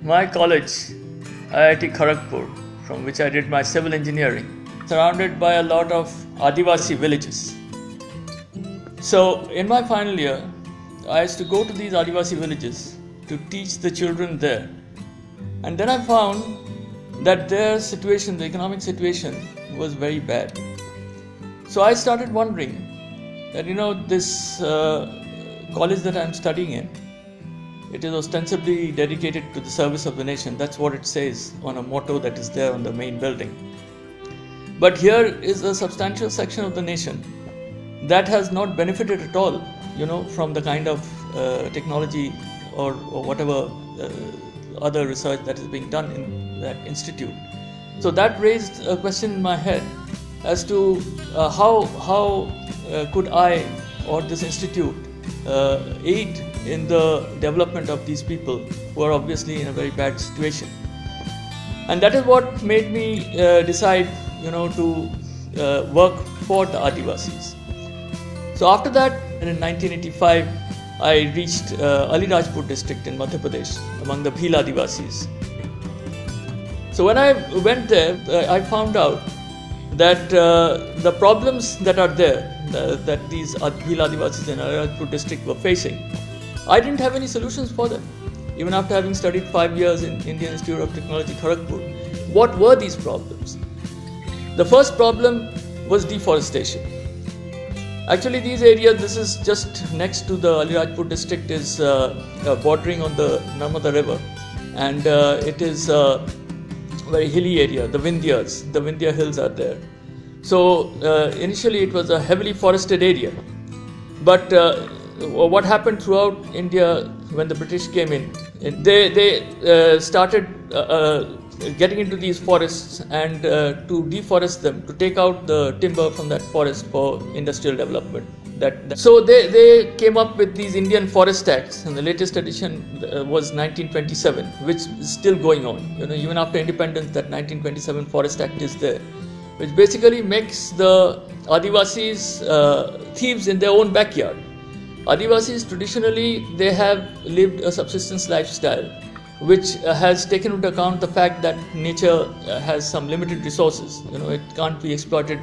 my college, IIT Kharagpur, from which I did my civil engineering, surrounded by a lot of Adivasi villages. So in my final year, I used to go to these Adivasi villages to teach the children there. And then I found that their situation, the economic situation, was very bad. So I started wondering that, this college that I'm studying in, it is ostensibly dedicated to the service of the nation. That's what it says on a motto that is there on the main building. But here is a substantial section of the nation that has not benefited at all, from the kind of technology or whatever other research that is being done in that institute. So that raised a question in my head as to how could I or this institute aid in the development of these people who are obviously in a very bad situation. And that is what made me decide, to work for the Adivasis. So after that, in 1985, I reached Alirajpur district in Madhya Pradesh among the Bhil Adivasis. So when I went there, I found out that the problems that are there, that these Bhil Adivasis in Alirajpur district were facing, I didn't have any solutions for them. Even after having studied 5 years in Indian Institute of Technology, Kharagpur, what were these problems? The first problem was deforestation. Actually, these areas, this is just next to the Alirajpur district, is bordering on the Narmada river, and it is a very hilly area, the Vindhyas hills are there. So initially it was a heavily forested area, but what happened throughout India when the British came in, they started getting into these forests and to deforest them, to take out the timber from that forest for industrial development. So they came up with these Indian Forest Acts, and the latest edition was 1927, which is still going on. Even after independence, that 1927 Forest Act is there, which basically makes the Adivasis thieves in their own backyard. Adivasis traditionally, they have lived a subsistence lifestyle, which has taken into account the fact that nature has some limited resources. It can't be exploited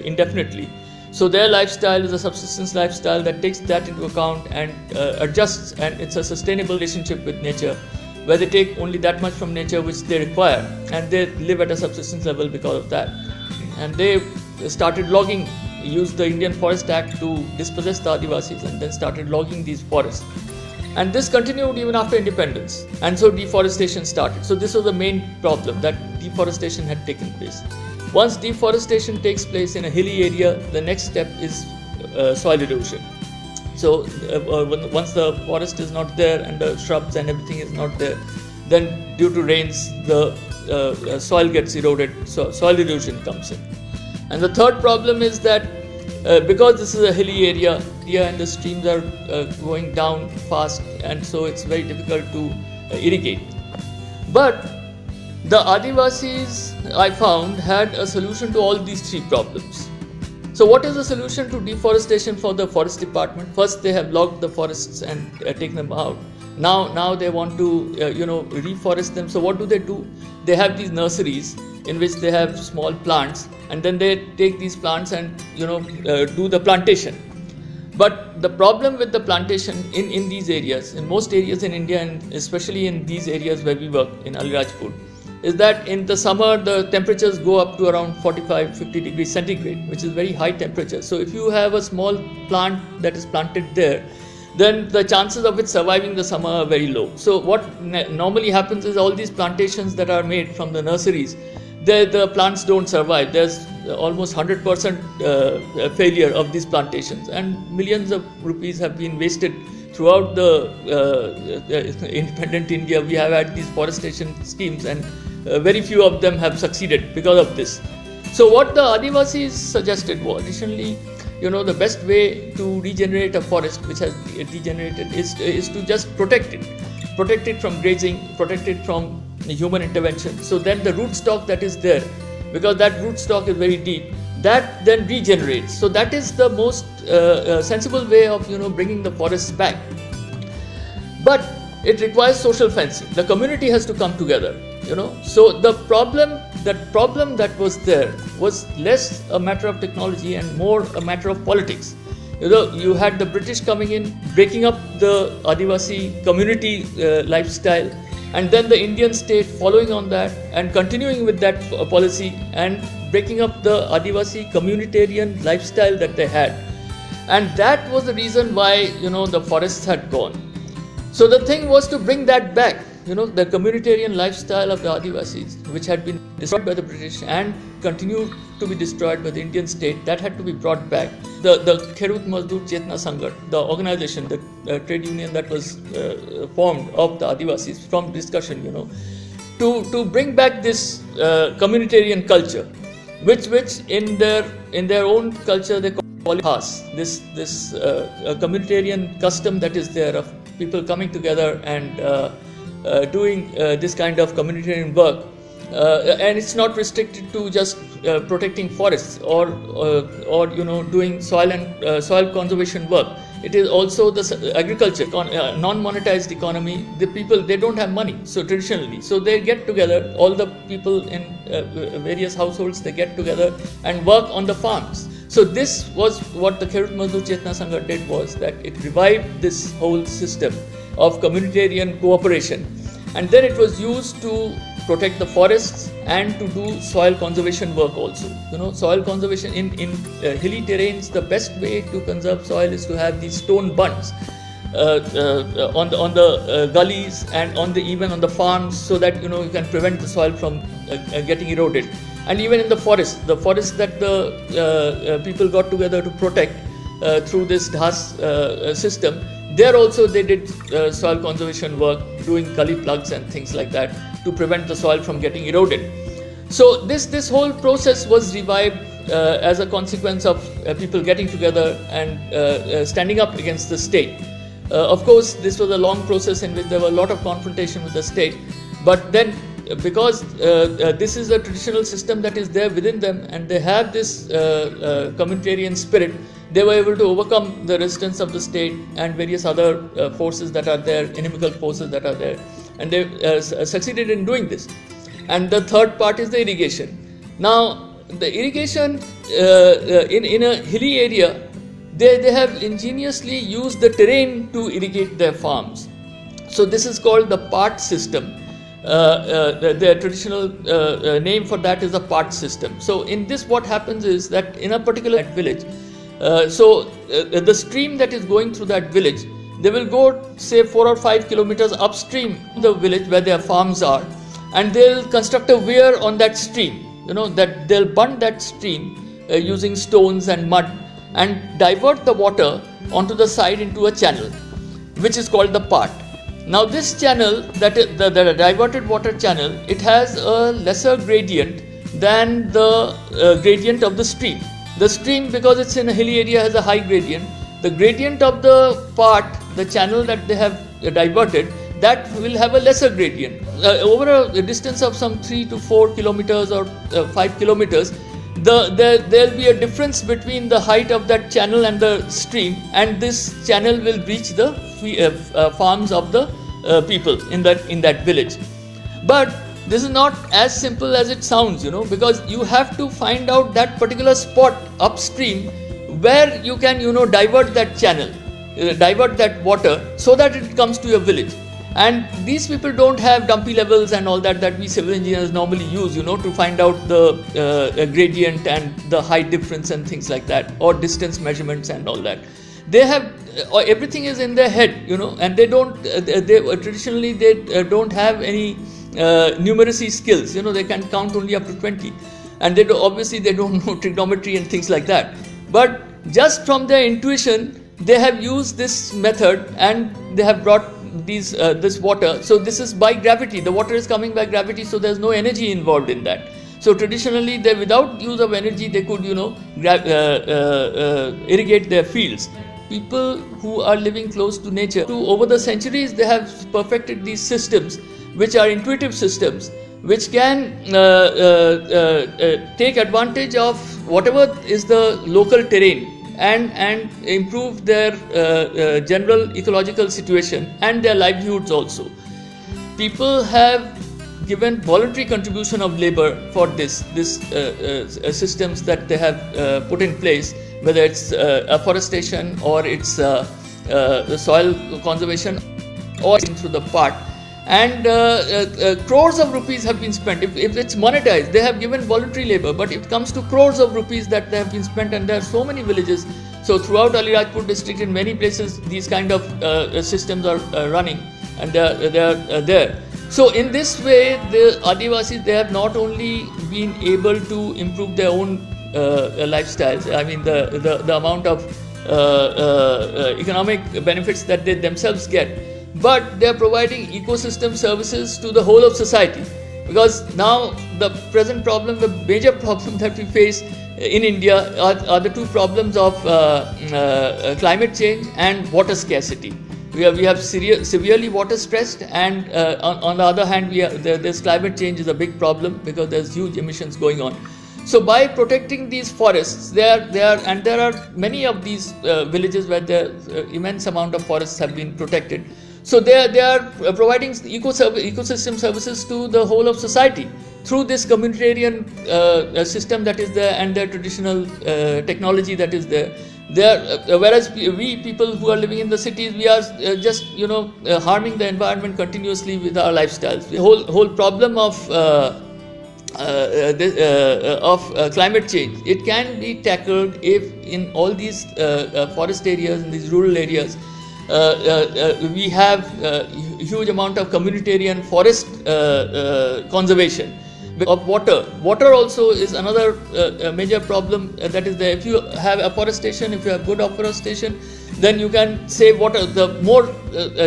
indefinitely. So their lifestyle is a subsistence lifestyle that takes that into account and adjusts, and it's a sustainable relationship with nature, where they take only that much from nature which they require, and they live at a subsistence level because of that. And they started logging, used the Indian Forest Act to dispossess the Adivasis, and then started logging these forests. And this continued even after independence, and so deforestation started. So this was the main problem, that deforestation had taken place. Once deforestation takes place in a hilly area, the next step is soil erosion. So once the forest is not there and the shrubs and everything is not there, then due to rains, the soil gets eroded, so soil erosion comes in. And the third problem is that because this is a hilly area and the streams are going down fast, and so it's very difficult to irrigate. But the Adivasis, I found, had a solution to all these three problems. So what is the solution to deforestation for the forest department? First, they have logged the forests and taken them out. Now they want to reforest them. So what do? They have these nurseries in which they have small plants, and then they take these plants and do the plantation. But the problem with the plantation in these areas, in most areas in India, and especially in these areas where we work in Alirajpur, is that in the summer the temperatures go up to around 45-50 degrees centigrade, which is very high temperature. So if you have a small plant that is planted there, then the chances of it surviving the summer are very low. So what normally happens is all these plantations that are made from the nurseries, the plants don't survive. There's almost 100% failure of these plantations, and millions of rupees have been wasted throughout the independent India. We have had these forestation schemes, and very few of them have succeeded because of this. So what the Adivasis suggested was, additionally, the best way to regenerate a forest which has degenerated is to just protect it from grazing, protect it from human intervention. So then the root stock that is there, because that root stock is very deep, that then regenerates. So that is the most sensible way of bringing the forests back. But it requires social fencing. The community has to come together, So the problem that was there was less a matter of technology and more a matter of politics. You had the British coming in, breaking up the Adivasi community lifestyle, and then the Indian state following on that and continuing with that policy and breaking up the Adivasi communitarian lifestyle that they had. And that was the reason why, the forests had gone. So the thing was to bring that back, the communitarian lifestyle of the Adivasis, which had been destroyed by the British and continued to be destroyed by the Indian state, that had to be brought back. The Khedut Mazdoor Chetna Sangath, the organization, the trade union that was formed of the Adivasis from discussion, to bring back this communitarian culture, which in their own culture they call it khas. This communitarian custom that is there of people coming together and doing this kind of communitarian work, and it's not restricted to just protecting forests or doing soil conservation work. It is also the agriculture, non-monetized economy. The people, they don't have money, so traditionally, so they get together. All the people in various households, they get together and work on the farms. So this was what the Khedut Mazdoor Chetna Sangath did, was that it revived this whole system of communitarian cooperation, and then it was used to protect the forests and to do soil conservation work also. Soil conservation in hilly terrains, the best way to conserve soil is to have these stone bunds on the gullies and even on the farms, so that you can prevent the soil from getting eroded. And even in the forest that the people got together to protect through this DHAS system, there also they did soil conservation work, doing gully plugs and things like that to prevent the soil from getting eroded. So this whole process was revived as a consequence of people getting together and standing up against the state. Of course, this was a long process in which there were a lot of confrontation with the state, but then because this is a traditional system that is there within them and they have this communitarian spirit, they were able to overcome the resistance of the state and various other forces that are there, inimical forces that are there, and they succeeded in doing this. And the third part is the irrigation. Now, the irrigation in a hilly area, they have ingeniously used the terrain to irrigate their farms. So this is called the part system. The traditional name for that is a part system. So in this, what happens is that in a particular village, the stream that is going through that village, they will go say 4 or 5 kilometers upstream the village where their farms are, and they'll construct a weir on that stream. That they'll bund that stream using stones and mud and divert the water onto the side into a channel, which is called the part. Now this channel, the diverted water channel, it has a lesser gradient than the gradient of the stream. The stream, because it's in a hilly area, has a high gradient. The gradient of the part, the channel that they have diverted, that will have a lesser gradient. Over a distance of some 3 to 4 kilometers or 5 kilometers, there'll be a difference between the height of that channel and the stream, and this channel will reach the farms of the people in that village. But this is not as simple as it sounds, because you have to find out that particular spot upstream where you can, divert that channel, divert that water so that it comes to your village. And these people don't have dumpy levels and all that we civil engineers normally use, to find out the gradient and the height difference and things like that, or distance measurements and all that. They have everything is in their head, and they don't. Traditionally they don't have any numeracy skills. They can count only up to 20, and obviously they don't know trigonometry and things like that. But just from their intuition, they have used this method and they have brought this water. So this is by gravity. The water is coming by gravity, so there's no energy involved in that. So traditionally, without use of energy, they could, irrigate their fields. People who are living close to nature, over the centuries, they have perfected these systems, which are intuitive systems, which can take advantage of whatever is the local terrain and improve their general ecological situation and their livelihoods also. People have given voluntary contribution of labor for this systems that they have put in place, whether it's afforestation or it's soil conservation or through the part. And crores of rupees have been spent. If it's monetized, they have given voluntary labor, but it comes to crores of rupees that they have been spent, and there are so many villages. So throughout Alirajpur district, in many places, these kind of systems are running, and they are there. So in this way, the Adivasis, they have not only been able to improve their own lifestyles, I mean the amount of economic benefits that they themselves get, but they are providing ecosystem services to the whole of society. Because now the present problem, the major problem that we face in India are the two problems of climate change and water scarcity. We have severely water stressed, and on the other hand, this climate change is a big problem because there's huge emissions going on. So by protecting these forests, there are many of these villages where the immense amount of forests have been protected. So they are providing ecosystem services to the whole of society through this communitarian system that is there, and their traditional technology that is there. Whereas we people who are living in the cities, we are just harming the environment continuously with our lifestyles. The whole problem of climate change, it can be tackled if in all these forest areas, in these rural areas, we have huge amount of communitarian forest conservation of water. Water also is another major problem that is there. If you have afforestation, if you have good afforestation, then you can save water. The more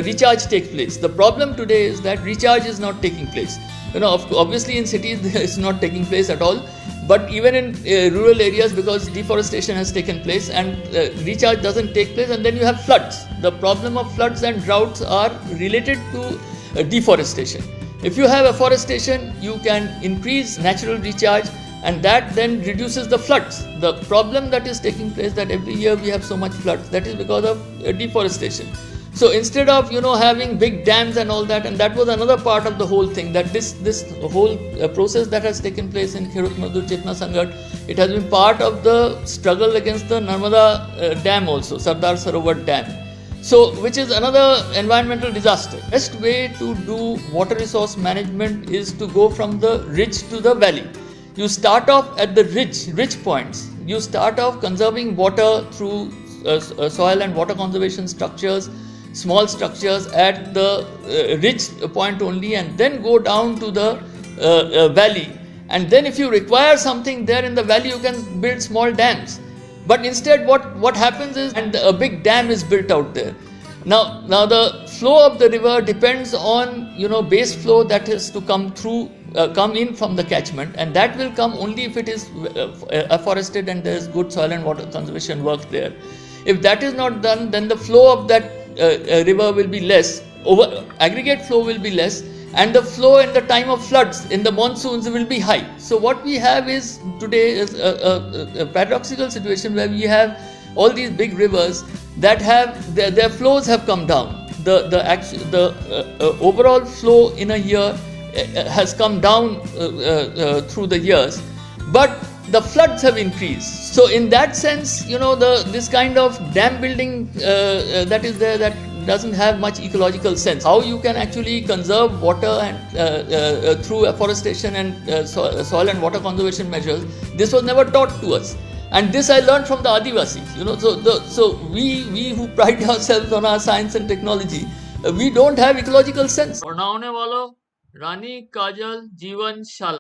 recharge takes place. The problem today is that recharge is not taking place. Obviously in cities it's not taking place at all, but even in rural areas, because deforestation has taken place and recharge doesn't take place, and then you have floods. The problem of floods and droughts are related to deforestation. If you have afforestation, you can increase natural recharge, and that then reduces the floods. The problem that is taking place, that every year we have so much floods, that is because of deforestation. So instead of having big dams and all that, and that was another part of the whole thing, that this whole process that has taken place in Khedut Mazdoor Chetna Sangath, it has been part of the struggle against the Narmada dam also, Sardar Sarovar Dam. So, which is another environmental disaster. Best way to do water resource management is to go from the ridge to the valley. You start off at the ridge points. You start off conserving water through soil and water conservation structures, small structures at the ridge point only, and then go down to the valley. And then if you require something there in the valley, you can build small dams. But instead what happens is, and a big dam is built out there. Now the flow of the river depends on base flow that has to come in from the catchment, and that will come only if it is afforested and there is good soil and water conservation work there. If that is not done, then the flow of that river will be less, aggregate flow will be less, and the flow in the time of floods, in the monsoons, will be high. So what we have is today is a paradoxical situation where we have all these big rivers that have their flows have come down. The overall flow in a year has come down through the years, but the floods have increased. So in that sense, this kind of dam building that is there, that doesn't have much ecological sense. How you can actually conserve water and through afforestation and soil and water conservation measures, this was never taught to us. And this I learned from the Adivasis. So we who pride ourselves on our science and technology, we don't have ecological sense. और ना होने वालों, रानी काजल जीवन शाला.